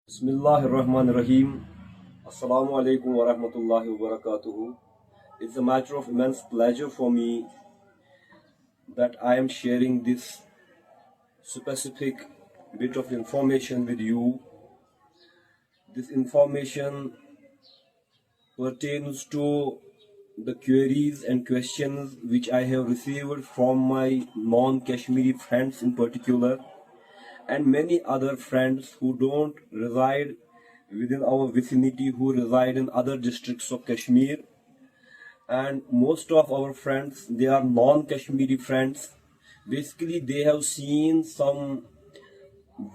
Bismillahirrahmanirrahim. Assalamu alaikum wa rahmatullahi wa barakatuhu. It's a matter of immense pleasure for me that I am sharing this specific bit of information with you. This information pertains to the queries and questions which I have received from my non-Kashmiri friends in particular, and many other friends who don't reside within our vicinity, who reside in other districts of Kashmir. And most of our friends, they are non-Kashmiri friends. Basically, they have seen some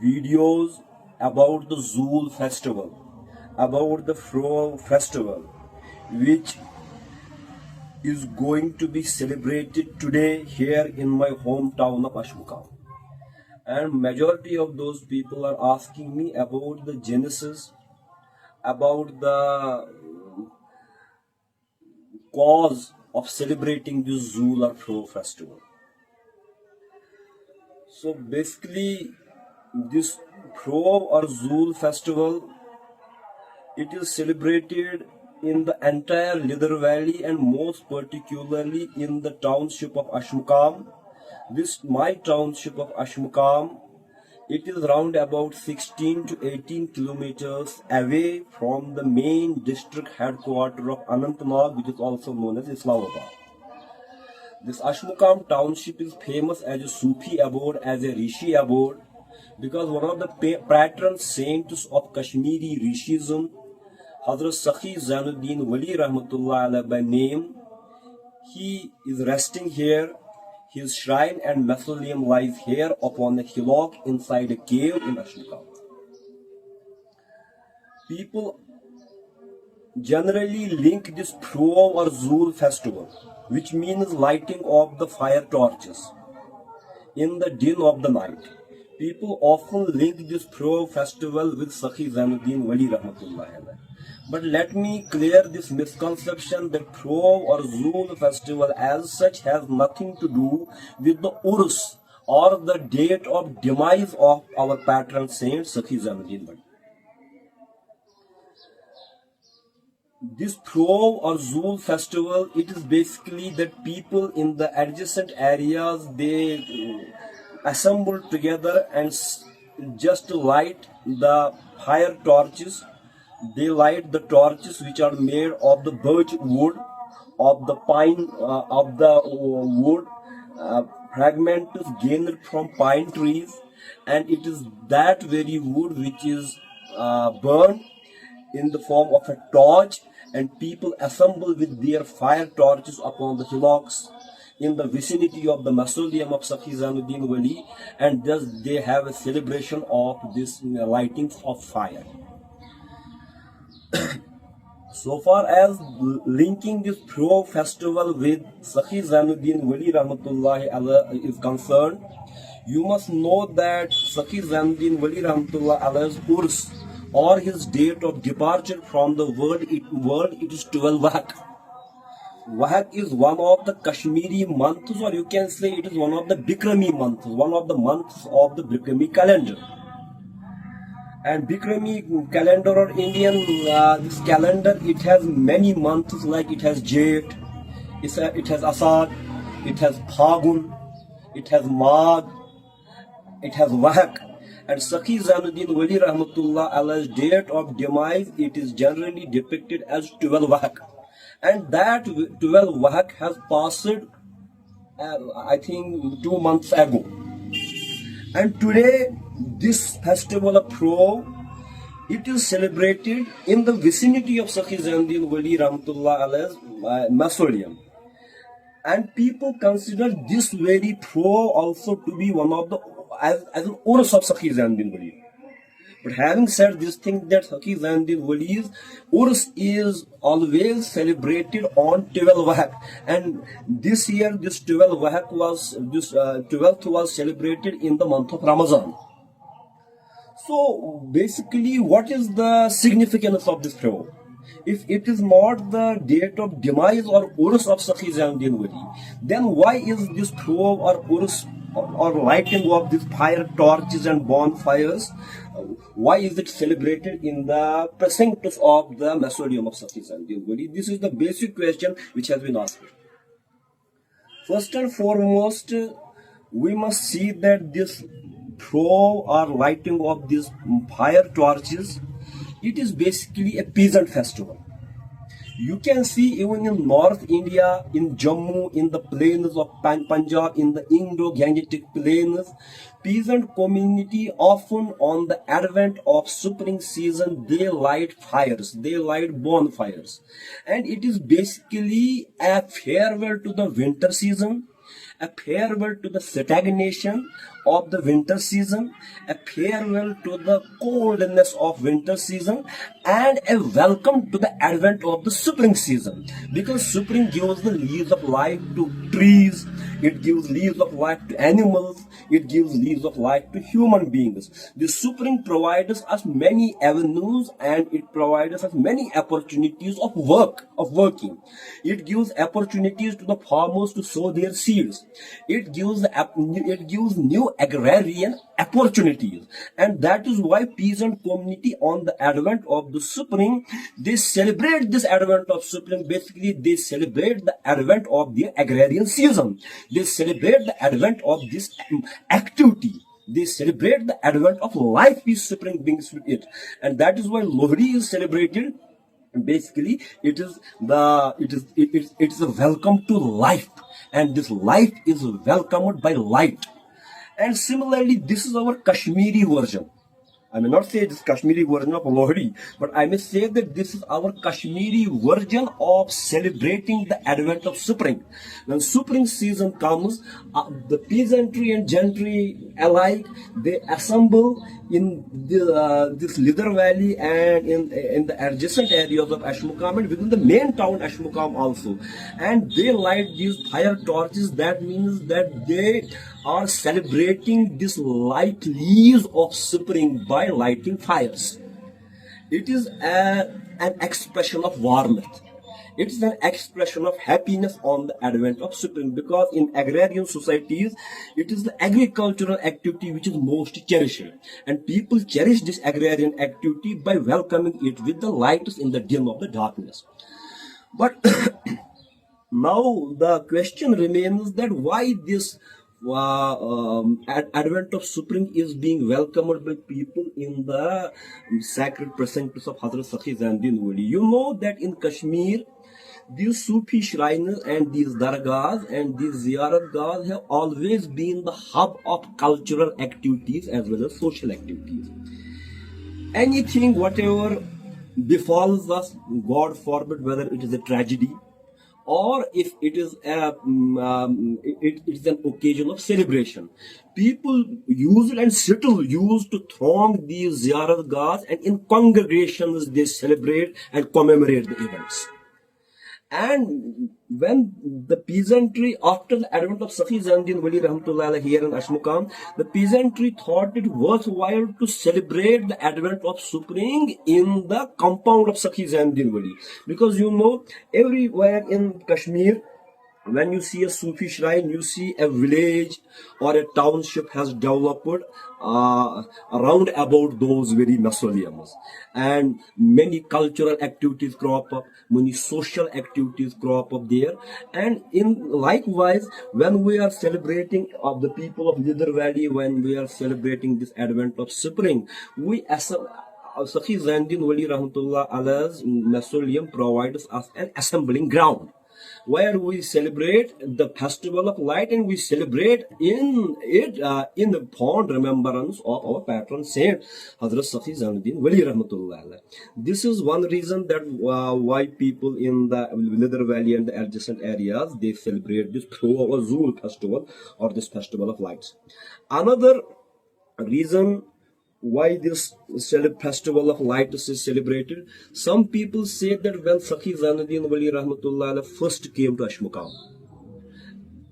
videos about the Zool festival, about the Fro festival, which is going to be celebrated today here in my hometown of Ashmukaam. And majority of those people are asking me about the genesis, about the cause of celebrating this Zool or Fro festival. So basically, this Fro or Zool festival, it is celebrated in the entire Lidar Valley and most particularly in the township of Ashmukaam. This my township of Ashmukaam, it is around about 16 to 18 kilometers away from the main district headquarters of Anantnag, which is also known as Islamabad. This Ashmukaam township is famous as a Sufi abode, as a Rishi abode, because one of the patron saints of Kashmiri Rishism, Hazrat Sakhi Zainuddin Wali Rahmatullah Alayhi by name, he is resting here. His shrine and mausoleum lies here upon a hillock inside a cave in Ashmukaam. People generally link this Fro or Zool festival, which means lighting of the fire torches in the dim of the night. People often link this Fro festival with Sakhi Zainuddin Wali Rahmatullah Alayhi. But let me clear this misconception that Fro or Zool festival as such has nothing to do with the Urs or the date of demise of our patron saint Sakhi Zainuddin Wali. This Fro or Zool festival, it is basically that people in the adjacent areas, they assemble together and just light the fire torches. They light the torches which are made of the birch wood, of the pine, of the wood fragments gained from pine trees, and it is that very wood which is burned in the form of a torch, and people assemble with their fire torches upon the hillocks in the vicinity of the mausoleum of Sakhi Zainuddin Wali, and thus they have a celebration of this lighting of fire. So far as linking this Fro festival with Sakhi Zainuddin Wali Rahmatullahi Alayhi is concerned, you must know that Sakhi Zainuddin Wali Rahmatullahi Alayhi's Urs, or his date of departure from the world, it is 12 Wahak. Wahak is one of the Kashmiri months, or you can say it is one of the Bikrami months, one of the months of the Bikrami calendar. And Bikrami calendar or Indian, this calendar, it has many months, like it has Jeth, it has Asad, it has Phagun, it has Magh, it has Wahak. And Sakhi Zainuddin Wali Rahmatullah Alayhi's date of demise, it is generally depicted as 12 Wahak. And that 12 Wahak has passed, I think, 2 months ago. And today, this festival of Fro, it is celebrated in the vicinity of Sakhi Zainuddin Wali Rahmatullah Alayhi's mausoleum. And people consider this very Fro also to be one of the, as an Urs of Sakhi Zainuddin Wali. But having said this thing, that Sakhi Zainuddin Wali's Urs is always celebrated on 12 Wahak, and this year this 12 Wahak was, this 12th was celebrated in the month of Ramadan. So basically, what is the significance of this Fro? If it is not the date of demise or Urs of Sakhi Zainuddin Wali, then why is this Fro or Urs or lighting of these fire torches and bonfires, why is it celebrated in the precincts of the mausoleum of Sati Sandin Wali? This is the basic question which has been asked. First and foremost, we must see that this throw or lighting of these fire torches, it is basically a peasant festival. You can see even in North India, in Jammu, in the plains of Punjab, in the Indo-Gangetic plains, peasant community often on the advent of spring season, they light fires, they light bonfires. And it is basically a farewell to the winter season, a farewell to the stagnation of the winter season, a farewell to the coldness of winter season, and a welcome to the advent of the spring season. Because spring gives the leaves of life to trees, it gives leaves of life to animals, it gives leaves of life to human beings. The spring provides us many avenues and it provides us many opportunities of working. It gives opportunities to the farmers to sow their seeds. It gives new agrarian opportunities, and that is why peasant community on the advent of the spring, they celebrate this advent of spring. Basically, they celebrate the advent of the agrarian season. They celebrate the advent of this activity. They celebrate the advent of life is spring brings with it, and that is why Lohri is celebrated. Basically, it is a welcome to life, and this life is welcomed by light. And similarly, this is our Kashmiri version. I may not say this Kashmiri version of Lohri, but I may say that this is our Kashmiri version of celebrating the advent of spring. When spring season comes, the peasantry and gentry alike, they assemble in this Lidar Valley and in the adjacent areas of Ashmukaam and within the main town Ashmukaam also. And they light these fire torches. That means that they are celebrating this light leaves of spring by lighting fires. It is an expression of warmth. It is an expression of happiness on the advent of spring, because in agrarian societies, it is the agricultural activity which is most cherished. And people cherish this agrarian activity by welcoming it with the lights in the dim of the darkness. But now the question remains that why this advent of spring is being welcomed by people in the sacred precincts of Hazrat Sakhi Zainuddin Wali. You know that in Kashmir, these Sufi shrines and these dargahs and these ziyarat gahs have always been the hub of cultural activities as well as social activities. Anything, whatever befalls us, God forbid, whether it is a tragedy or if it is it is an occasion of celebration, people usually and still used to throng these ziyarat gahs, and in congregations they celebrate and commemorate the events. And when the peasantry, after the advent of Sakhi Zainuddin Wali Rahmatullah here in Ashmukaam, the peasantry thought it worthwhile to celebrate the advent of spring in the compound of Sakhi Zainuddin Wali. Because you know, everywhere in Kashmir, when you see a Sufi shrine, you see a village or a township has developed around about those very mausoleums. And many cultural activities crop up, many social activities crop up there. And in likewise, when we are celebrating of the people of Lidar Valley, when we are celebrating this advent of spring, we Sakhi Zainuddin Wali Rahmatullah Allah's mausoleum provides us an assembling ground where we celebrate the festival of light, and we celebrate in the fond remembrance of our patron saint Hazrat Sakhi Zainuddin Wali Rahmatullah. This is one reason that why people in the Lidar Valley and the adjacent areas, they celebrate this through our Zool festival or this festival of lights. Another reason why this festival of lights is celebrated, some people say that when Sakhi Zainuddin Wali Rahmatullah first came to Ashmukaam,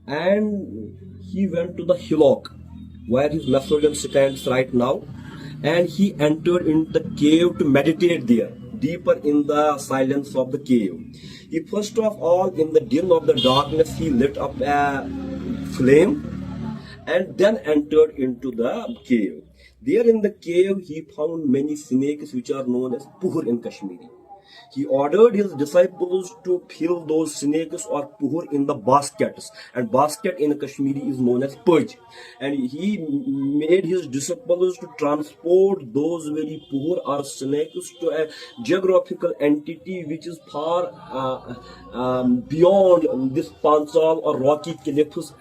and he went to the hillock where his mausoleum stands right now, and he entered into the cave to meditate there, deeper in the silence of the cave. He first of all, in the dim of the darkness, he lit up a flame, and then entered into the cave. There in the cave, he found many snakes which are known as puhur in Kashmiri. He ordered his disciples to fill those snakes or puhur in the baskets, and basket in Kashmiri is known as purge. And he made his disciples to transport those very puhur or snakes to a geographical entity which is far beyond this Pansal or rocky cliffs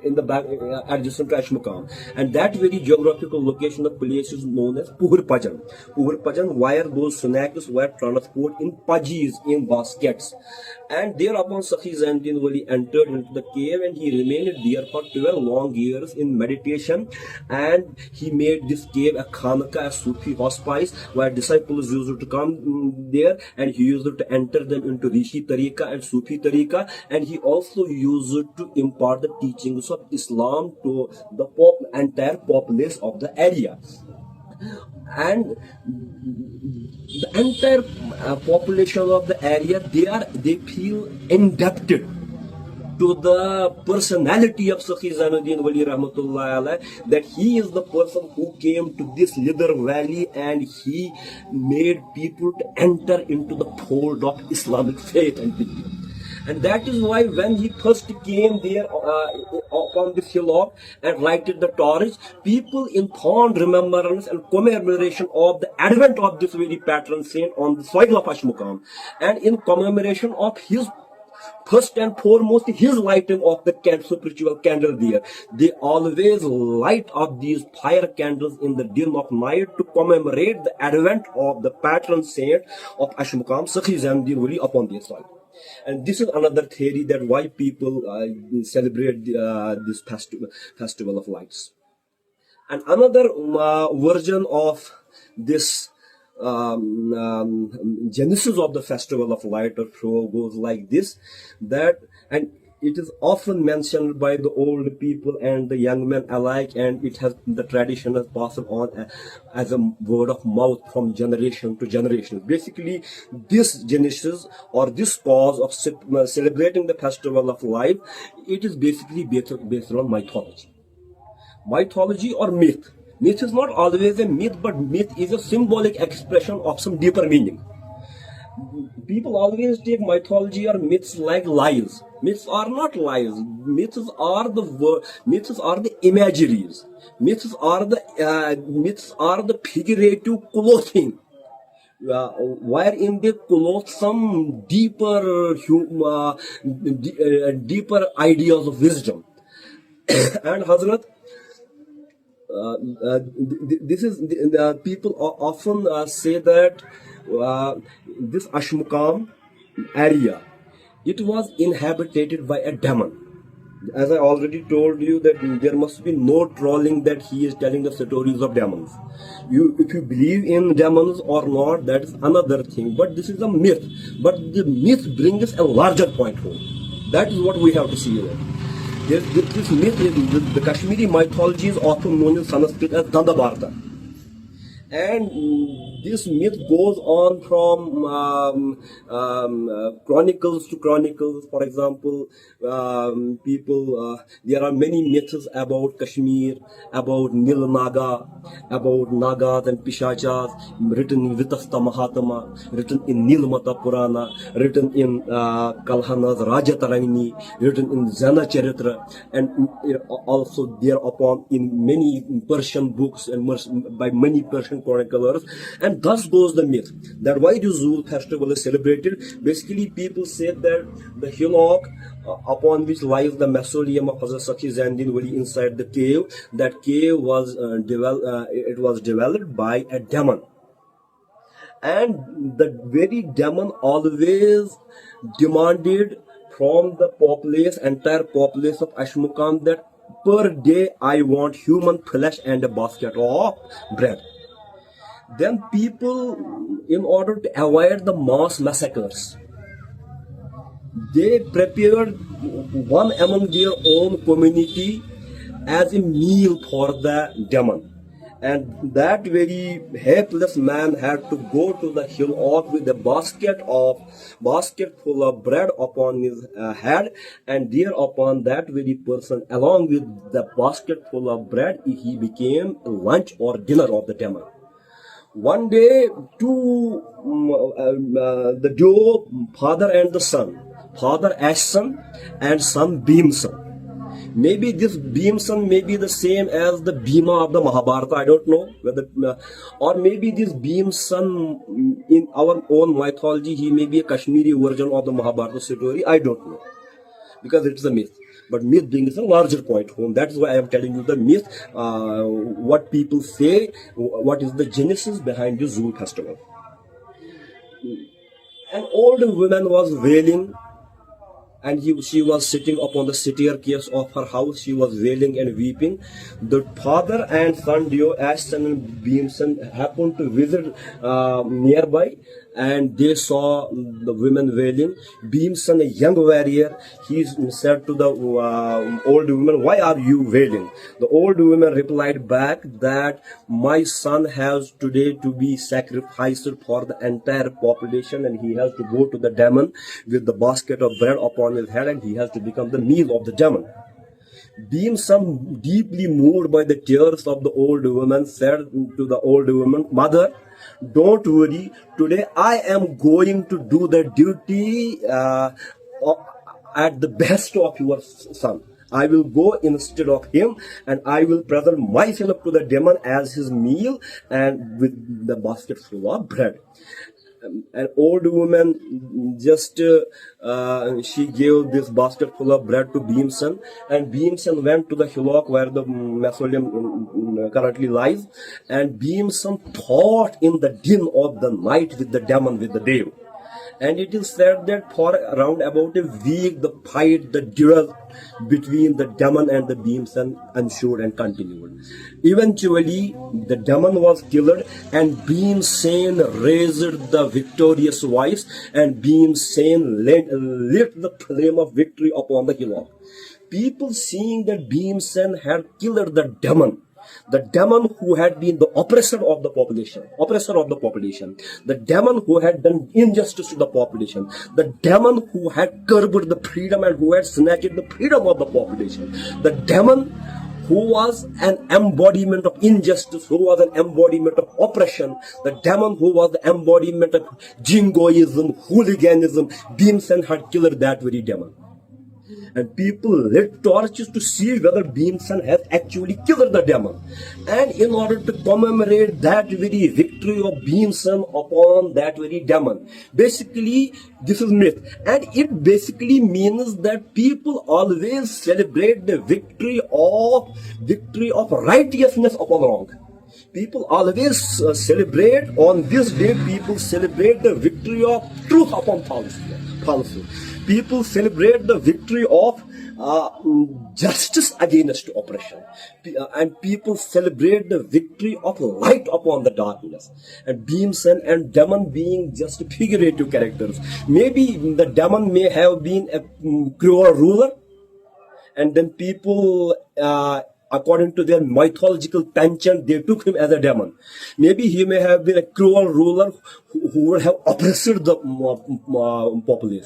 in the back adjacent to Ashmukaam. And that very geographical location of place is known as Puhur Pajan. Puhur Pajan, where those snakes were transported in pajis, in baskets. And thereupon Sakhi Zainuddin Wali entered into the cave and he remained there for 12 long years in meditation. And he made this cave a khanka, a Sufi hospice, where disciples used to come there, and he used to enter them into Rishi Tariqa and Sufi Tariqa. And he also used to impart the teachings of Islam to the entire populace of the area. And the entire population of the area, they feel indebted to the personality of Sakhi Zainuddin Wali Rahmatullahi Alayh, that he is the person who came to this Lidar Valley and he made people to enter into the fold of Islamic faith and belief. And that is why when he first came there upon this hillock and lighted the torch, people in fond remembrance and commemoration of the advent of this very patron saint on the soil of Ashmukaam, and in commemoration of his first and foremost his lighting of the spiritual candle there, they always light up these fire candles in the dim of night to commemorate the advent of the patron saint of Ashmukaam, Sakhi Zainuddin Wali, upon their soil. And this is another theory that why people celebrate this festival of lights. And another version of this genesis of the festival of light or show goes like this, that, and it is often mentioned by the old people and the young men alike, and it has, the tradition has passed on as a word of mouth from generation to generation. Basically, this genesis or this cause of celebrating the festival of life, it is basically based on mythology. Mythology or myth. Myth is not always a myth, but myth is a symbolic expression of some deeper meaning. People always take mythology or myths like lies. Myths are not lies. Myths are the imageries. Myths are the figurative clothing, wherein they clothe some deeper ideas of wisdom. And Hazrat, this is people often say that this Ashmukaam area, it was inhabited by a demon. As I already told you, that there must be no trolling that he is telling the stories of demons. If you believe in demons or not, that is another thing. But this is a myth. But the myth brings a larger point home. That is what we have to see here. This myth, the Kashmiri mythology is often known in Sanskrit as Dandabarta. And this myth goes on from chronicles to chronicles. For example, there are many myths about Kashmir, about Nil Naga, about Nagas and Pishachas, written in Vitasta Mahatma, written in Nilmata Purana, written in Kalhana's Rajatarangini, written in Zana Charitra, and also thereupon in many Persian books and by many Persian chroniclers. And thus goes the myth that why the Zool festival is celebrated. Basically, people say that the hillock upon which lies the mausoleum of Hazrat Sakhi Zainuddin Wali inside the cave, that cave was developed by a demon. And the very demon always demanded from the entire populace of Ashmukaam, that per day I want human flesh and a basket of bread. Then people, in order to avoid the mass massacres, they prepared one among their own community as a meal for the demon. And that very helpless man had to go to the hillock with a basket full of bread upon his head, and thereupon that very person, along with the basket full of bread, he became lunch or dinner of the demon. One day, the duo, father and the son, father Ashson and son Bhimsan. Maybe this Bhimsan may be the same as the Bhima of the Mahabharata. I don't know whether, or maybe this Bhimsan in our own mythology, he may be a Kashmiri version of the Mahabharata story. I don't know, because it's a myth. But myth being is a larger point home. That is why I am telling you the myth, what people say, what is the genesis behind the Zool festival. An old woman was wailing, and she was sitting upon the staircase of her house. She was wailing and weeping. The father and son duo, Ashton and Bhimsan, happened to visit nearby, and they saw the women wailing. Bhimsan, a young warrior, he said to the old woman, "Why are you wailing?" The old woman replied back that my son has today to be sacrificed for the entire population, and he has to go to the demon with the basket of bread upon his head, and he has to become the meal of the demon. Bhimsan, deeply moved by the tears of the old woman, said to the old woman, "Mother, don't worry, today I am going to do the duty at the best of your son. I will go instead of him, and I will present myself to the demon as his meal and with the basket full of bread." An old woman just she gave this basket full of bread to Bhimsan, and Bhimsan went to the hillock where the mausoleum currently lies, and Bhimsan fought in the din of the night with the demon, with the devil. And it is said that for around about a week, the fight, the duel between the demon and the Bhimsan ensued and continued. Eventually, the demon was killed, and Bhimsan raised the victorious voice, and Bhimsan lit the flame of victory upon the hillock. People, seeing that Bhimsan had killed the demon who had been the oppressor of the population, the demon who had done injustice to the population, the demon who had curbed the freedom and who had snatched the freedom of the population, the demon who was an embodiment of injustice, who was an embodiment of oppression, the demon who was the embodiment of jingoism, hooliganism. Bhimsan had killed that very demon. And people lit torches to see whether Bhimsan has actually killed the demon. And in order to commemorate that very victory of Bhimsan upon that very demon, basically this is myth. And it basically means that people always celebrate the victory of righteousness upon wrong. People always celebrate on this day, people celebrate the victory of truth upon falsehood. People celebrate the victory of justice against oppression. And people celebrate the victory of light upon the darkness. And Bhimsan and demon being just figurative characters. Maybe the demon may have been a cruel ruler, and then people, according to their mythological penchant, they took him as a demon. Maybe he may have been a cruel ruler who would have oppressed the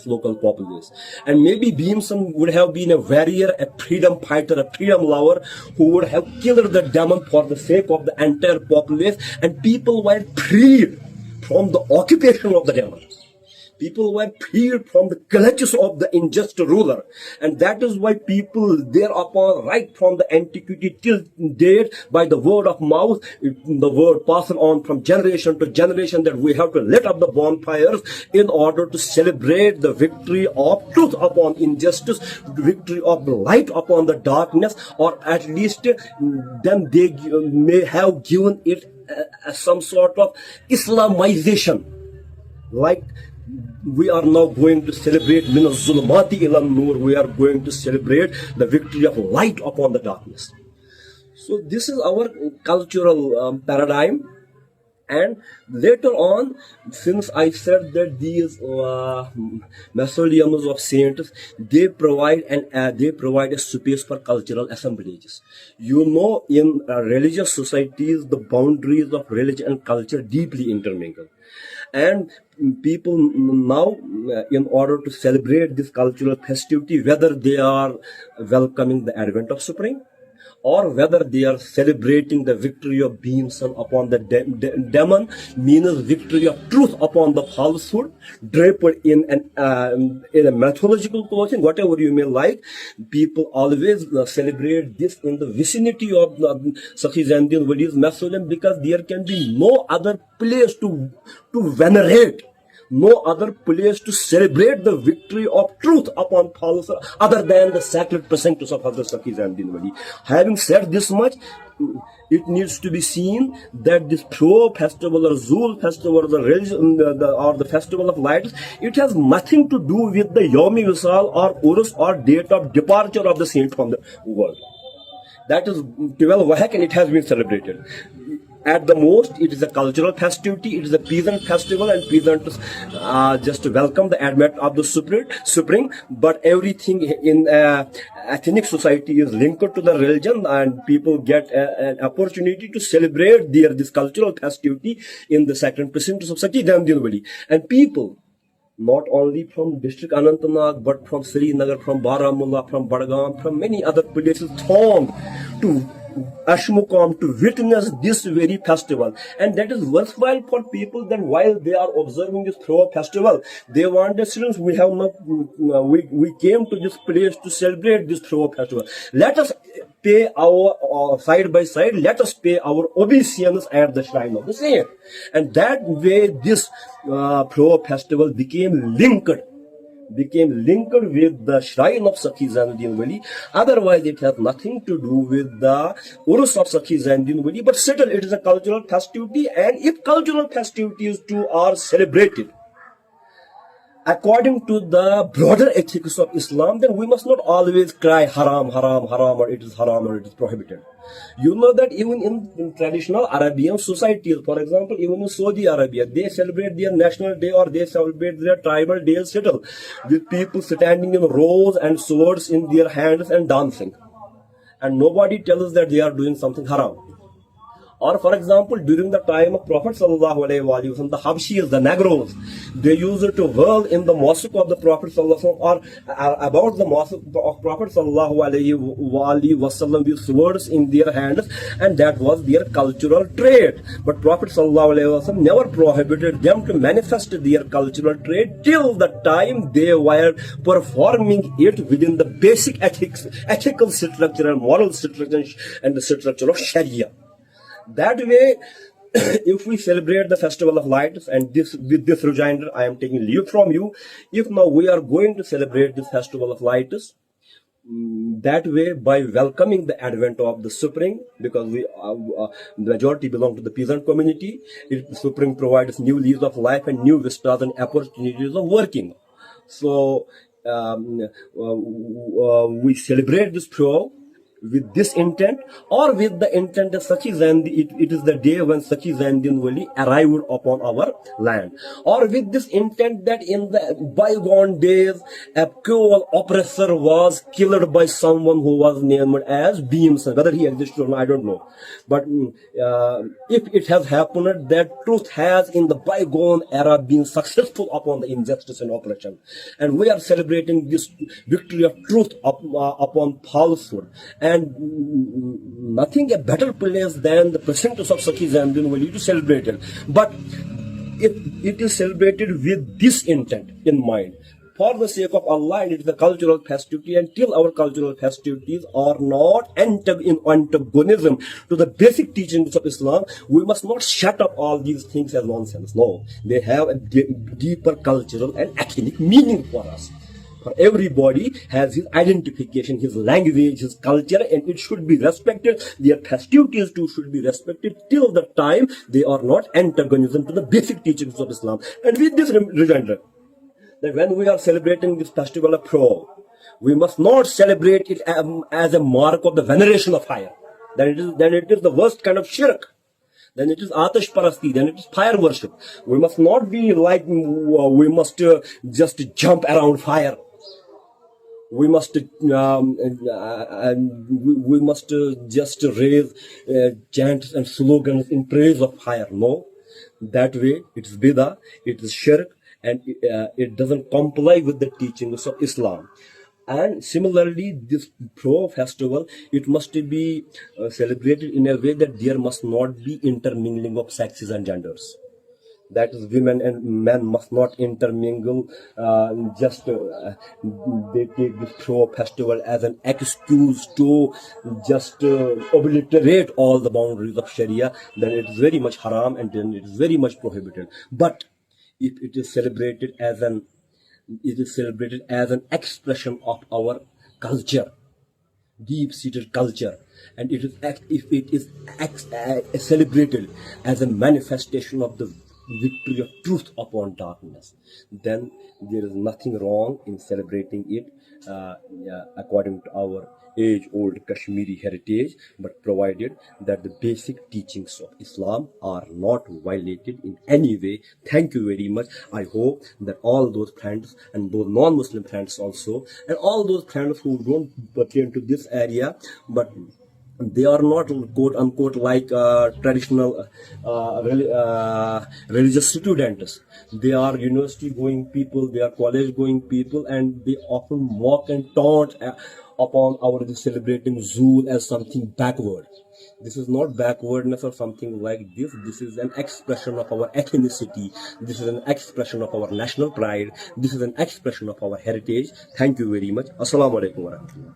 local populace. And maybe Bhimsan would have been a warrior, a freedom fighter, a freedom lover who would have killed the demon for the sake of the entire populace, and people were freed from the occupation of the demon. People were freed from the clutches of the unjust ruler. And that is why people thereupon, right from the antiquity till date, by the word of mouth, the word passed on from generation to generation, that we have to lit up the bonfires in order to celebrate the victory of truth upon injustice, victory of light upon the darkness, or at least then they may have given it some sort of Islamization. Like, we are now going to celebrate min zulmati ila nur. We are going to celebrate the victory of light upon the darkness. So this is our cultural paradigm, And later on, since I said that these mausoleums of saints, they provide a space for cultural assemblages. You know, in religious societies, the boundaries of religion and culture deeply intermingle, and people now, in order to celebrate this cultural festivity, whether they are welcoming the advent of spring, or whether they are celebrating the victory of Bhimsan upon the demon, means victory of truth upon the falsehood, draped in a mythological clothing, whatever you may like. People always celebrate this in the vicinity of Sakhi Zainuddin Wali's mausoleum, because there can be no other place to venerate, no other place to celebrate the victory of truth upon falsehood other than the sacred precincts of Hazrat Sakhi Zainuddin Wali. Having said this much, it needs to be seen that this Pro festival or Zool festival or the religion or the festival of lights, it has nothing to do with the Yomi Visal or Urus or date of departure of the saint from the world. That is 12 Wahak, and it has been celebrated. At the most, it is a cultural festivity, it is a peasant festival, and peasants just welcome the advent of the spring. But everything in ethnic society is linked to the religion, and people get an opportunity to celebrate this cultural festivity in the sacred precincts of Sakhi Zainuddin Wali. And people, not only from district Anantnag, but from Srinagar, from Baramulla, from Badgam, from many other places, throng to Ashmukaam to witness this very festival. And that is worthwhile for people that while they are observing this Pro festival, they want the students, we came to this place to celebrate this Pro festival. Let us pay our side by side, let us pay our obeisance at the shrine of the saint. And that way this Pro festival became linked with the shrine of Sakhi Zainuddin Wali. Otherwise, it has nothing to do with the Urus of Sakhi Zainuddin Wali. But still, it is a cultural festivity, and if cultural festivities too are celebrated according to the broader ethics of Islam, then we must not always cry haram, haram, haram, or it is haram, or it is prohibited. You know that even in traditional Arabian societies, for example, even in Saudi Arabia, they celebrate their national day or they celebrate their tribal day settle with people standing in rows and swords in their hands and dancing. And nobody tells that they are doing something haram. Or for example, during the time of Prophet Sallallahu Alaihi Wasallam, the Habshis, the Negroes, they used to whirl in the mosque of the Prophet Sallallahu or about the mosque of Prophet Sallallahu Alaihi Wasallam with swords in their hands, and that was their cultural trait. But Prophet Sallallahu Alaihi Wasallam never prohibited them to manifest their cultural trait till the time they were performing it within the basic ethical structure and moral structure and the structure of Sharia. That way, if we celebrate the festival of lights, and with this rejoinder, I am taking leave from you. If now we are going to celebrate this festival of lights, that way by welcoming the advent of the spring, because we the majority belong to the peasant community, spring provides new leaves of life and new vistas and opportunities of working. So we celebrate this Pro with this intent, or with the intent that Sakhi Zainuddin, it is the day when Sakhi Zainuddin Wali arrived upon our land, or with this intent that in the bygone days a cruel oppressor was killed by someone who was named as Bhimsan. Whether he existed or not, I don't know. But if it has happened that truth has in the bygone era been successful upon the injustice and oppression, and we are celebrating this victory of truth upon falsehood, and nothing a better place than the precincts of Sakhi Zainuddin Wali to celebrate it. But it is celebrated with this intent in mind, for the sake of Allah, and it is a cultural festivity. Until our cultural festivities are not entered in antagonism to the basic teachings of Islam, we must not shut up all these things as nonsense. No, they have a deeper cultural and ethnic meaning for us. For everybody has his identification, his language, his culture, and it should be respected. Their festivities too should be respected till the time they are not antagonism to the basic teachings of Islam. And with this reminder, that when we are celebrating this festival of Pro, we must not celebrate it as a mark of the veneration of fire. Then it is the worst kind of shirk. then it is Atash Parasti, then it is fire worship. We must not be like, we must just jump around fire. We must we must just raise chants and slogans in praise of fire. No, that way it's bidah, it is shirk, and it doesn't comply with the teachings of Islam. And similarly, this pro festival, it must be celebrated in a way that there must not be intermingling of sexes and genders. That is, women and men must not intermingle. Just they take this pro festival as an excuse to just obliterate all the boundaries of Sharia. Then it is very much haram, and then it is very much prohibited. But if it is celebrated as an expression of our culture, deep-seated culture, and if it is celebrated as a manifestation of the victory of truth upon darkness, then there is nothing wrong in celebrating it according to our age-old Kashmiri heritage, but provided that the basic teachings of Islam are not violated in any way. Thank you very much. I hope that all those friends and those non-Muslim friends also, and all those friends who don't pertain to this area, but they are not quote unquote like traditional religious students. They are university going people, they are college going people, and they often mock and taunt upon our celebrating Zool as something backward. This is not backwardness or something like this. This is an expression of our ethnicity. This is an expression of our national pride. This is an expression of our heritage. Thank you very much. Assalamu alaikum warahmatullahi.